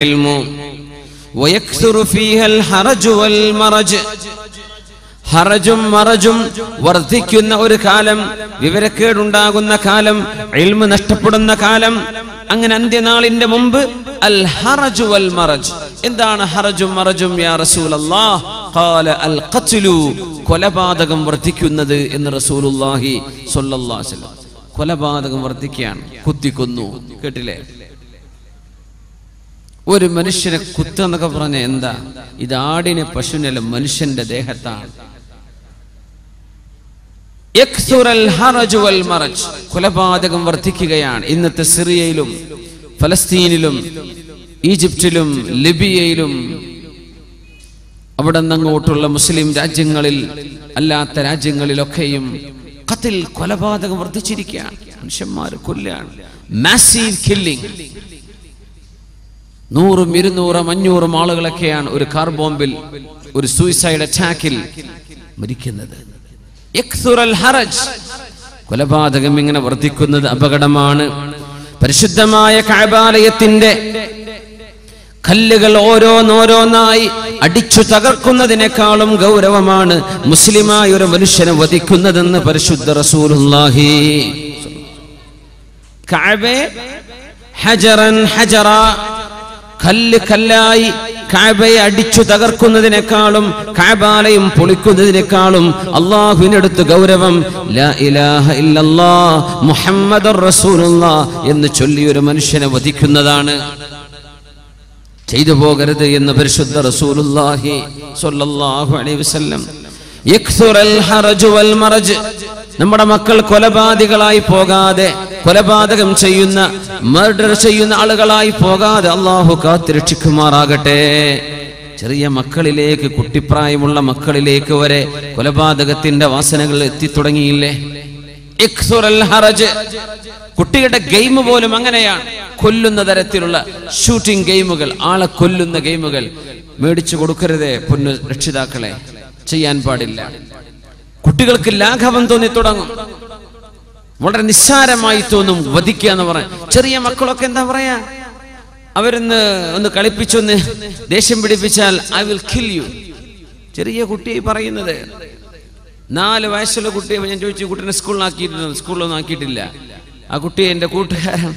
العلم ويكثر فيها الحرج والمرج ഹറജും മറജും വർദ്ധിക്കുന്ന ഒരു കാലം, വിവരക്കേടുണ്ടാകുന്ന കാലം, ഇൽമ് നഷ്ടപ്പെടുന്ന കാലം. അങ്ങനെ അന്ത്യനാളിന്റെ മുമ്പ് അൽ ഹറജു വൽ മറജ്. എന്താണ് ഹറജും മറജും യാ റസൂലല്ലാഹ്? ഖാല അൽ ഖത്ലു, കൊലപാതകം വർദ്ധിക്കുന്നത് എന്ന് റസൂലുള്ളാഹി സ്വല്ലല്ലാഹു അലൈഹി വസല്ലം. കൊലപാതകം വർദ്ധിക്കുകയാണ്, കുത്തിക്കൊന്നു. കേട്ടില്ലേ? ഒരു മനുഷ്യനെ കുത്തുക എന്നൊക്കെ പറഞ്ഞ എന്താ? ഇത് ആടിനെ, പശുവിനല്ല, മനുഷ്യന്റെ ദേഹത്താണ്. കൊലപാതകം വർദ്ധിക്കുകയാണ്. ഇന്നത്തെ സിറിയയിലും ഫലസ്തീനിലും ഈജിപ്തിലും ലിബിയയിലും അവിടെ നിന്നങ്ങോട്ടുള്ള മുസ്ലിം രാജ്യങ്ങളിൽ അല്ലാത്ത രാജ്യങ്ങളിലൊക്കെയും ഖത്ൽ, കൊലപാതകം വർദ്ധിച്ചിരിക്കുകയാണ്. മനുഷ്യന്മാർ കൊല്ലുകയാണ്. Massive killing. 100, 200, 500 ആളുകളൊക്കെയാണ് ഒരു കാർ ബോംബിൽ, ഒരു സൂയിസൈഡ് അറ്റാക്കിൽ മരിക്കുന്നത്. കൊലപാതകം ഇങ്ങനെ വർദ്ധിക്കുന്നത് അപകടമാണ്. പരിശുദ്ധമായ കഅബാലയത്തിന്റെ കല്ലുകൾ ഓരോന്നോരോന്നായി അടിച്ചു തകർക്കുന്നതിനേക്കാളും ഗൗരവമാണ് മുസ്ലിമായ ഒരു മനുഷ്യനെ വധിക്കുന്നതെന്ന് പരിശുദ്ധ റസൂലുള്ളാഹി. കഅബയെ ഹജറൻ ഹജറ, കല്ല് കല്ലായി കഅബയെ അടിച്ചു തകർക്കുന്നതിനേക്കാളും കഅബാലയം പൊളിക്കുന്നതിനേക്കാളും അല്ലാഹുവിനടുത്ത് ഗൗരവം ലാ ഇലാഹ ഇല്ലല്ലാഹ് മുഹമ്മദുർ റസൂലുള്ളാഹ് എന്ന് ചൊല്ലി ഒരു മനുഷ്യനെ വധിക്കുന്നതാണ്. ചെയ്തു പോകരുത് എന്ന് പരിശുദ്ധ റസൂലുള്ളാഹി സ്വല്ലല്ലാഹു അലൈഹി വസല്ലം. യക്സുറൽ ഹറജു വൽ മറജ്. നമ്മുടെ മക്കൾ കൊലപാതകളായി പോകാതെ, കൊലപാതകം ചെയ്യുന്ന, മർഡർ ചെയ്യുന്ന ആളുകളായി പോകാതെ അല്ലാഹു കാത്തുരക്ഷിക്കുമാറാകട്ടെ. ചെറിയ മക്കളിലേക്ക്, കുട്ടിപ്രായമുള്ള മക്കളിലേക്ക് വരെ കൊലപാതകത്തിന്റെ വാസനകൾ എത്തിത്തുടങ്ങിയില്ലേ? കുട്ടിയുടെ ഗെയിം പോലും അങ്ങനെയാണ്. കൊല്ലുന്ന തരത്തിലുള്ള ഷൂട്ടിംഗ് ഗെയിമുകൾ, ആളെ കൊല്ലുന്ന ഗെയിമുകൾ മേടിച്ചു കൊടുക്കരുതേ പൊന്നു രക്ഷിതാക്കളെ, ചെയ്യാൻ പാടില്ല. കുട്ടികൾക്ക് ലാഘവം തോന്നി തുടങ്ങും, വളരെ നിസ്സാരമായി തോന്നും വധിക്കുക എന്ന് പറയാൻ. ചെറിയ മക്കളൊക്കെ എന്താ പറയാ, ഒന്ന് കളിപ്പിച്ചൊന്ന് ദേഷ്യം പിടിപ്പിച്ചാൽ ഐ വിൽ കിൽ യു. ചെറിയ കുട്ടിയെ പറയുന്നത്. 4 വയസ്സുള്ള കുട്ടിയെ ഞാൻ ചോദിച്ചു, കുട്ടീനെ സ്കൂളിലൊന്നും ആക്കിയിട്ടില്ല. ആ കുട്ടിയെ എൻ്റെ കൂട്ടുകാരൻ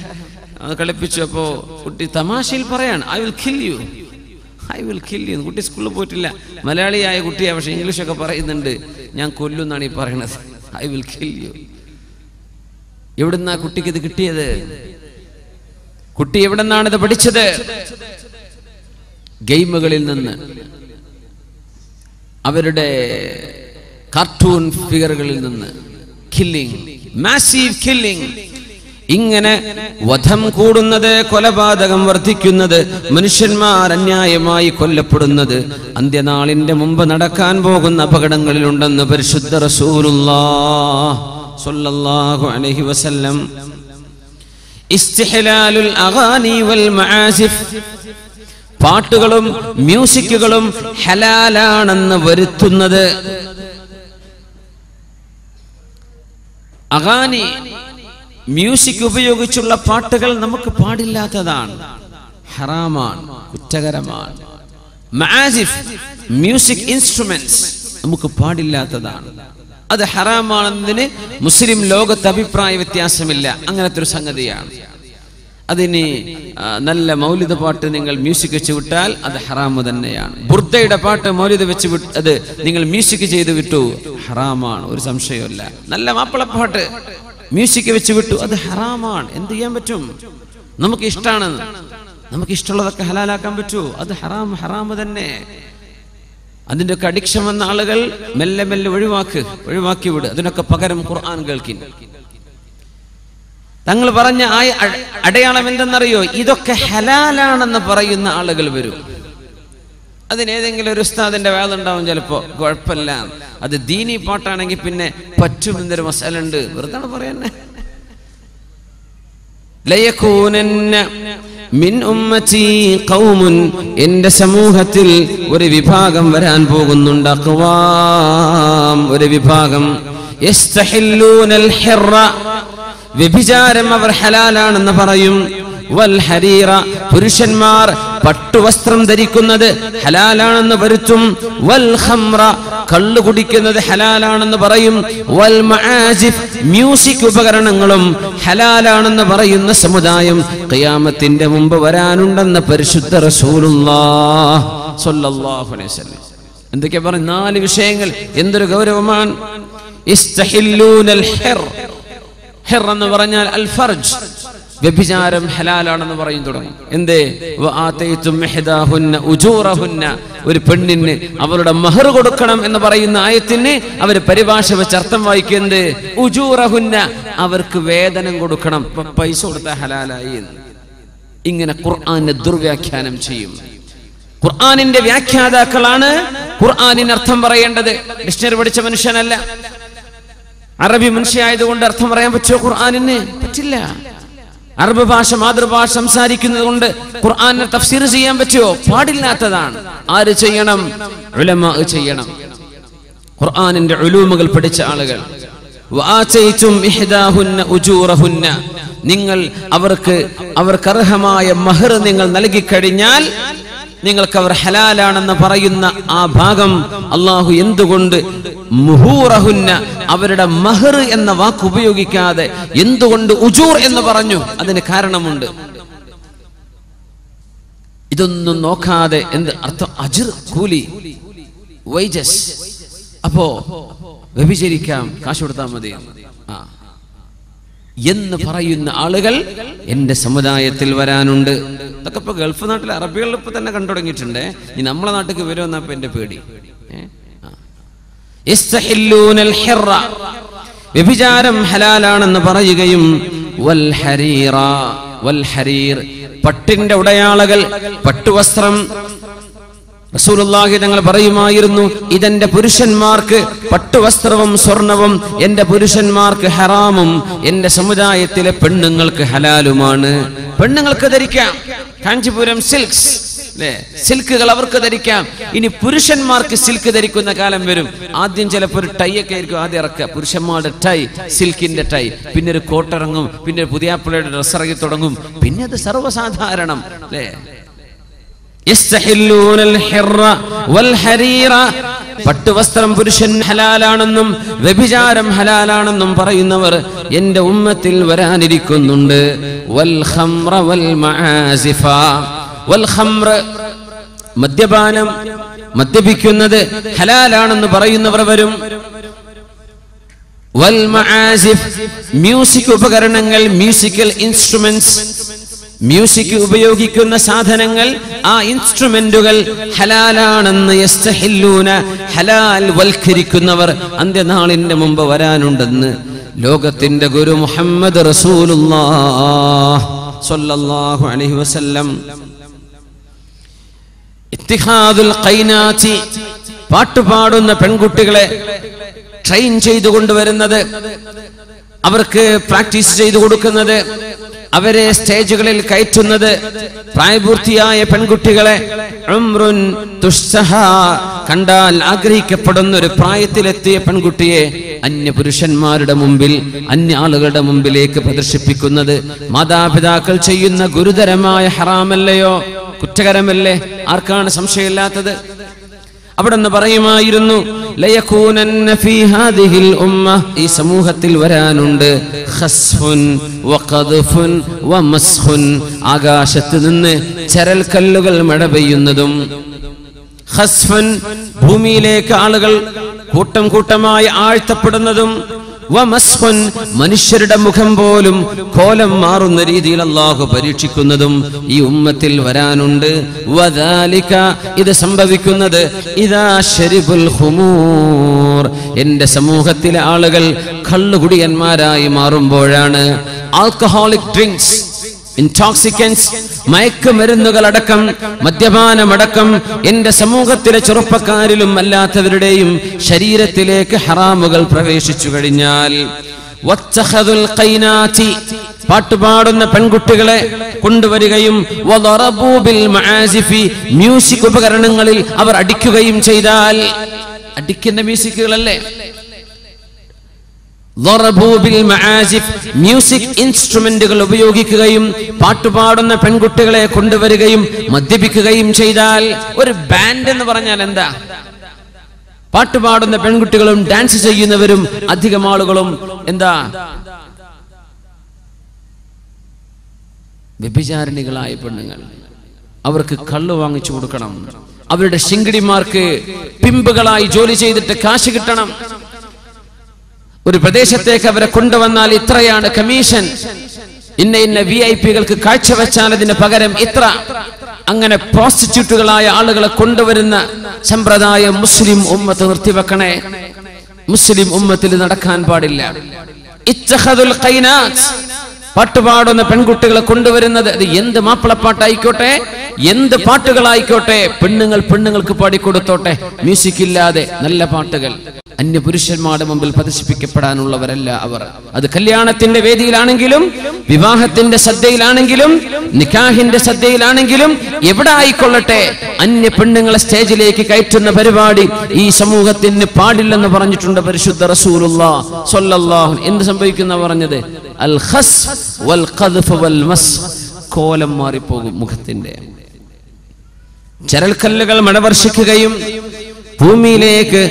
കളിപ്പിച്ചു. അപ്പോൾ കുട്ടി തമാശയിൽ പറയാണ് I will kill you, I will kill you. കുട്ടി സ്കൂളിൽ പോയിട്ടില്ല, മലയാളിയായ കുട്ടിയാണ്, പക്ഷെ ഇംഗ്ലീഷൊക്കെ പറയുന്നുണ്ട്. ഞാൻ കൊല്ലുന്നാണ് ഈ പറയണത്, ഐ വിൽ കിൽ യു. എവിടുന്നാ കുട്ടിക്ക് ഇത് കിട്ടിയത്? കുട്ടി എവിടെന്നാണ് ഇത് പഠിച്ചത്? ഗെയിമുകളിൽ നിന്ന്, അവരുടെ കാർട്ടൂൺ ഫിഗറുകളിൽ നിന്ന്. Killing, massive killing. ഇങ്ങനെ വധം കൂടുന്നത്, കൊലപാതകം വർദ്ധിക്കുന്നത്, മനുഷ്യന്മാർ അന്യായമായി കൊല്ലപ്പെടുന്നത് അന്ത്യനാളിന്റെ മുമ്പ് നടക്കാൻ പോകുന്ന അപകടങ്ങളിലുണ്ടെന്ന് പരിശുദ്ധ റസൂലുള്ളാഹി സ്വല്ലല്ലാഹു അലൈഹി വസല്ലം. ഇസ്തിഹ്ലാലുൽ അഗാനി വൽ മആസിഫ്. പാട്ടുകളും മ്യൂസിക്കുകളും ഹലാലാണെന്ന് വരുത്തുന്നത്. അഗാനി, മ്യൂസിക് ഉപയോഗിച്ചുള്ള പാട്ടുകൾ നമുക്ക് പാടില്ലാത്തതാണ്, ഹറാമാണ്, കുറ്റകരമാണ്. മആസിഫ്, മ്യൂസിക് ഇൻസ്ട്രുമെന്റ്സ് നമുക്ക് പാടില്ലാത്തതാണ്. അത് ഹറാമാണെന്നതിന് മുസ്ലിം ലോകത്ത് അഭിപ്രായ വ്യത്യാസമില്ല. അങ്ങനത്തെ ഒരു സംഗതിയാണ്. അതിന് നല്ല മൗലിദ് പാട്ട് നിങ്ങൾ മ്യൂസിക് വെച്ച് വിട്ടാൽ അത് ഹറാമ് തന്നെയാണ്. ബുർദയുടെ പാട്ട് മൗലിദ് വെച്ച് അത് നിങ്ങൾ മ്യൂസിക് ചെയ്ത് വിട്ടു, ഹറാമാണ്, ഒരു സംശയമില്ല. നല്ല മാപ്പിളപ്പാട്ട് മ്യൂസിക് വെച്ച് വിട്ടു, അത് ഹറാമാണ്. എന്ത് ചെയ്യാൻ പറ്റും? നമുക്ക് ഇഷ്ടമാണ്, നമുക്ക് ഇഷ്ടമുള്ളതൊക്കെ ഹലാലാക്കാൻ പറ്റൂ? അത് ഹറാമ് തന്നെ. അതിന്റെ ഒക്കെ അഡിക്ഷൻ വന്ന ആളുകൾ മെല്ലെ മെല്ലെ ഒഴിവാക്കി വിട്. അതിനൊക്കെ പകരം ഖുർആൻ കേൾക്കിൻ. തങ്ങൾ പറഞ്ഞ ആ അടയാളം എന്തെന്നറിയോ? ഇതൊക്കെ ഹലാലാണെന്ന് പറയുന്ന ആളുകൾ വരും. അതിനേതെങ്കിലും ഒരു ഉസ്താദിന്റെ വേദുണ്ടാവും, ചിലപ്പോ കുഴപ്പമില്ല. അത് ദീനി പാട്ടാണെങ്കിൽ പിന്നെ പറ്റുമെന്നൊരു മസാല ഉണ്ട്. വെറുതെ പറയാന്നെ. ലയകൂനന്ന മിൻ ഉമ്മതി ഖൗമുൻ, എന്റെ സമൂഹത്തിൽ ഒരു വിഭാഗം വരാൻ പോകുന്നുണ്ട്. അഖ്വാം, ഒരു വിഭാഗം. യസ്തഹില്ലൂനൽ ഹിർറ, വ്യഭിചാരം അവർ ഹലാലാണെന്ന് പറയും. വൽ ഹരീറ പുരുഷന്മാർ പട്ടുവസ്ത്രം ധരിക്കുന്നത് ഹലാലാണെന്ന് വരുത്തും. വൽ ഖംറ കള്ളു കുടിക്കുന്നത് ഹലാലാണെന്ന് പറയും. വൽ മആസിഫ് മ്യൂസിക് ഉപകരണങ്ങളും ഹലാലാണെന്ന് പറയുന്ന സമുദായം ഖിയാമത്തിന്റെ മുമ്പ് വരാനുണ്ടെന്ന് പരിശുദ്ധ റസൂലുള്ളാഹി സ്വല്ലല്ലാഹു അലൈഹി വസല്ലം. എന്തൊക്കെയാ പറഞ്ഞ 4 വിഷയങ്ങൾ. എന്തൊരു ഗൗരവമാണ്. ഇസ്തഹില്ലൂനൽ ഹിർ. ഹിർ എന്ന് പറഞ്ഞാൽ അൽ ഫർജ്, വ്യഭിചാരം ഹലാലാണെന്ന് പറയും തുടങ്ങും. എന്തേ? വആതൈതും ഇഹ്ദാഹുന്ന ഉജൂറഹുന്ന, ഒരു പെണ്ണിന് അവരുടെ മഹർ കൊടുക്കണം എന്ന് പറയുന്ന ആയത്തിന് അവർ പരിഭാഷ വെച്ച് അർത്ഥം വായിക്കുന്നത് ഉജൂറഹുന്ന, അവർക്ക് വേതനം കൊടുക്കണം, പൈസ കൊടുത്താൽ ഹലാലായി. ഇങ്ങനെ ഖുർആനെ ദുർവ്യാഖ്യാനം ചെയ്യും. ഖുർആനിന്റെ വ്യാഖ്യാതാക്കളാണ് ഖുർആനിന് അർത്ഥം പറയേണ്ടത്. ഡിക്ഷണറി പഠിച്ച മനുഷ്യനല്ല. അറബി മനുഷ്യയായതുകൊണ്ട് അർത്ഥം പറയാൻ പറ്റുമോ ഖുർആനിന്? പറ്റില്ല. അറബ് ഭാഷ മാതൃഭാഷ സംസാരിക്കുന്നത് കൊണ്ട് ഖുർആനെ തഫ്സീർ ചെയ്യാൻ പറ്റുമോ? പാടില്ലാത്തതാണ്. ആര് ചെയ്യണം? ഉലമാ ചെയ്യണം. ഖുർആനിന്റെ ഉലൂമുകൾ പഠിച്ച ആളുകൾ. വആതൈതും ഇഹ്ദാഹുന്ന ഉജൂറഹുന്ന, നിങ്ങൾ അവർക്ക് അർഹമായ മഹർ നിങ്ങൾ നൽകി കഴിഞ്ഞാൽ നിങ്ങൾക്ക് അവർ ഹലാലാണെന്ന് പറയുന്ന ആ ഭാഗം അല്ലാഹു എന്തുകൊണ്ട് മുഹൂറഹുന്ന, അവരുടെ മഹർ എന്ന വാക്ക് ഉപയോഗിക്കാതെ എന്തുകൊണ്ട് ഉജൂർ എന്ന് പറഞ്ഞു? അതിന് കാരണമുണ്ട്. ഇതൊന്നും നോക്കാതെ എന്ത് അർത്ഥം? അജ്ർ, കൂലി, വൈജസ്. അപ്പോ വ്യഭിചരിക്കാം, കാശ് കൊടുത്താൽ മതി എന്ന് പറയുന്ന ആളുകൾ എന്റെ സമുദായത്തിൽ വരാനുണ്ട്. ഇതൊക്കെ ഇപ്പൊ ഗൾഫ് നാട്ടിലെ അറബികളിൽ ഇപ്പൊ തന്നെ കണ്ടു തുടങ്ങിയിട്ടുണ്ട്. ഇനി നമ്മളെ നാട്ടിലേക്ക് വരുമെന്നപ്പോ എന്റെ പേടി. ഇസ്തഹില്ലൂനൽ ഹിറ, വ്യഭിചാരം ഹലാലാണെന്ന് പറയുകയും വൽ ഹരീറ, വൽ ഹരീർ പട്ടിന്റെ ഉടയാളകൾ, പട്ടുവസ്ത്രം. റസൂലുള്ളാഹി തങ്ങൾ പറയുമായിരുന്നു, ഇതെന്റെ പുരുഷന്മാർക്ക് പട്ടുവസ്ത്രവും സ്വർണവും എന്റെ പുരുഷന്മാർക്ക് ഹറാമും എന്റെ സമുദായത്തിലെ പെണ്ണുങ്ങൾക്ക് ഹലാലുമാണ്. പെണ്ണുങ്ങൾക്ക് ധരിക്കാം കാഞ്ചീപുരം സിൽക്സ്, സിൽക്കുകൾ അവർക്ക് ധരിക്കാം. ഇനി പുരുഷന്മാർക്ക് സിൽക്ക് ധരിക്കുന്ന കാലം വരും. ആദ്യം ചിലപ്പോൾ ഒരു ടൈ ഒക്കെ ആയിരിക്കും ആദ്യം ഇറക്കുക, പുരുഷന്മാരുടെ ടൈ, സിൽക്കിന്റെ ടൈ. പിന്നെ ഒരു കോട്ടിറങ്ങും, പിന്നെ പുതിയാപ്പിളയുടെ ഡ്രസ് ഇറങ്ങി തുടങ്ങും. പിന്നെ അത് സർവ്വസാധാരണം അല്ലേ. പട്ടുവസ്ത്രം പുരുഷൻ ഹലാലാണെന്നും വ്യഭിചാരം ഹലാലാണെന്നും പറയുന്നവർ എന്റെ ഉമ്മത്തിൽ വരാനിരിക്കുന്നുണ്ട്. വൽ ഖംറ വൽ മആസിഫ, വൽ ഖംറ മദ്യപാനം, മദ്യപിക്കുന്നത് ഹലാലാണെന്ന് പറയുന്നവർ വരും. വൽ മആസിഫ് മ്യൂസിക് ഉപകരണങ്ങൾ, മ്യൂസിക്കൽ ഇൻസ്ട്രുമെന്റ്സ്, മ്യൂസിക് ഉപയോഗിക്കുന്ന സാധനങ്ങൾ, ആ ഇൻസ്ട്രുമെന്റുകൾ ഹലാലാണെന്ന് യസ്തഹില്ലൂന, ഹലാൽ വൽക്കരിക്കുന്നവർ അന്ത്യനാളിന്റെ മുമ്പ് വരാനുണ്ടെന്ന് ലോകത്തിന്റെ ഗുരു മുഹമ്മദ് റസൂലുള്ളാഹി സ്വല്ലല്ലാഹു അലൈഹി വസല്ലം. ഇത്തിഖാദുൽ ഖൈനാതി, പാട്ടുപാടുന്ന പെൺകുട്ടികളെ ട്രെയിൻ ചെയ്തു കൊണ്ടുവരുന്നത്, അവർക്ക് പ്രാക്ടീസ് ചെയ്തു കൊടുക്കുന്നത്, അവരെ സ്റ്റേജുകളിൽ കയറ്റുന്നത്, പ്രായപൂർത്തിയായ പെൺകുട്ടികളെ ഉംറുൻ തുഷ്സഹ, കണ്ടാൽ ആഗ്രഹിക്കപ്പെടുന്ന ഒരു പ്രായത്തിലെത്തിയ പെൺകുട്ടിയെ അന്യ പുരുഷന്മാരുടെ മുമ്പിൽ, അന്യ ആളുകളുടെ മുമ്പിലേക്ക് പ്രദർശിപ്പിക്കുന്നത് മാതാപിതാക്കൾ ചെയ്യുന്ന ഗുരുതരമായ ഹറാമല്ലയോ, കുറ്റകരമല്ലേ? ആർക്കാണ് സംശയമില്ലാത്തത്? അവിടെ നിന്ന് പറയുമായിരുന്നു, ലയകൂനന്ന ഫീ ഹാദിഹിൽ ഉമ്മ, ഈ സമൂഹത്തിൽ വരാനുണ്ട് ഖസ്ഫുൻ വഖദ്ഫുൻ വമസ്ഖുൻ, ആകാശത്ത് നിന്ന് ചരൽ കല്ലുകൾ മഴ പെയ്യുന്നതും, ഖസ്ഫുൻ ഭൂമിയിലേക്ക് ആളുകൾ കൂട്ടം കൂട്ടമായി ആഴ്ത്തപ്പെടുന്നതും, വമസ്ഖുൻ മനുഷ്യരുടെ മുഖം പോലും കോലം മാറുന്ന രീതിയിൽ അല്ലാഹു പരീക്ഷിക്കുന്നതും ഈ ഉമ്മത്തിൽ വരാനുണ്ട്. വദാലിക, ഇത് സംഭവിക്കുന്നത് ഇദാ ശരിബുൽ ഖുമൂർ, എന്റെ സമൂഹത്തിലെ ആളുകൾ കള്ളുകുടിയന്മാരായി മാറുമ്പോഴാണ്. ആൽക്കഹോളിക് ഡ്രിങ്ക്സ്, ഇൻടോക്സിക്കൻസ്, മയക്കുമരുന്നുകളടക്കം, മദ്യപാനമടക്കം എന്റെ സമൂഹത്തിലെ ചെറുപ്പക്കാരിലും അല്ലാത്തവരുടെയും ശരീരത്തിലേക്ക് ഹറാമുകൾ പ്രവേശിച്ചു കഴിഞ്ഞാൽ, വത്തഖദുൽ ഖൈനാതി, പാട്ടുപാടുന്ന പെൺകുട്ടികളെ കൊണ്ടുവരികയും, വദറബൂ ബിൽ മആസിഫി, മ്യൂസിക് ഉപകരണങ്ങളിൽ അവർ അടിക്കുകയും ചെയ്താൽ, അടിക്കുന്ന മ്യൂസിക്കുകളല്ലേ മ്യൂസിക് ഇൻസ്ട്രുമെന്റുകൾ ഉപയോഗിക്കുകയും പാട്ടുപാടുന്ന പെൺകുട്ടികളെ കൊണ്ടുവരികയും മദ്യപിക്കുകയും ചെയ്താൽ, ഒരു ബാൻഡ് എന്ന് പറഞ്ഞാൽ എന്താ? പാട്ടുപാടുന്ന പെൺകുട്ടികളും ഡാൻസ് ചെയ്യുന്നവരും അധികം ആളുകളും എന്താ? വ്യഭിചാരിണികളായ പെണ്ണുങ്ങൾ. അവർക്ക് കള്ളു വാങ്ങിച്ചു കൊടുക്കണം. അവരുടെ ശിങ്കിടിമാർക്ക് പിമ്പുകളായി ജോലി ചെയ്തിട്ട് കാശ് കിട്ടണം. ഒരു പ്രദേശത്തേക്ക് അവരെ കൊണ്ടുവന്നാൽ ഇത്രയാണ് കമ്മീഷൻ, ഇന്ന VIP-കൾക്ക് കാഴ്ചവെച്ചാൽ അതിന് പകരം ഇത്ര. അങ്ങനെ പ്രോസ്റ്റിറ്റ്യൂട്ടുകളായ ആളുകളെ കൊണ്ടുവരുന്ന സമ്പ്രദായം മുസ്ലിം ഉമ്മത്ത് നിർത്തിവെക്കണേ. മുസ്ലിം ഉമ്മത്തിൽ നടക്കാൻ പാടില്ല. ഇത്തഖദുൽ ഖൈനാത്ത്, പാട്ടുപാടുന്ന പെൺകുട്ടികളെ കൊണ്ടുവരുന്നത്, അത് എന്ത് മാപ്പിളപ്പാട്ടായിക്കോട്ടെ, എന്ത് പാട്ടുകളായിക്കോട്ടെ, പെണ്ണുങ്ങൾക്ക് പാടിക്കൊടുത്തോട്ടെ. മ്യൂസിക് ഇല്ലാതെ നല്ല പാട്ടുകൾ. അന്യപുരുഷന്മാരുടെ മുമ്പിൽ പ്രദർശിപ്പിക്കപ്പെടാനുള്ളവരല്ല അവർ. അത് കല്യാണത്തിന്റെ വേദിയിലാണെങ്കിലും, വിവാഹത്തിന്റെ ശ്രദ്ധയിലാണെങ്കിലും, നിക്കാഹിന്റെ ശ്രദ്ധയിലാണെങ്കിലും, എവിടെ ആയിക്കൊള്ളട്ടെ, അന്യ പെണ്ണുങ്ങളെ സ്റ്റേജിലേക്ക് കയറ്റുന്ന പരിപാടി ഈ സമൂഹത്തിന് പാടില്ലെന്ന് പറഞ്ഞിട്ടുണ്ട് പരിശുദ്ധ റസൂലുള്ളാഹി സ്വല്ലല്ലാഹു. എന്ത് സംഭവിക്കുന്ന പറഞ്ഞത്? അൽ ഖസ് വൽ ഖദ്ഫ് വൽ മസ്, കോലം മാറിപ്പോകും മുഖത്തിന്റെ. ചരൽക്കല്ലുകൾ മഴവർഷിക്കുകയും ഭൂമിയിലേക്ക്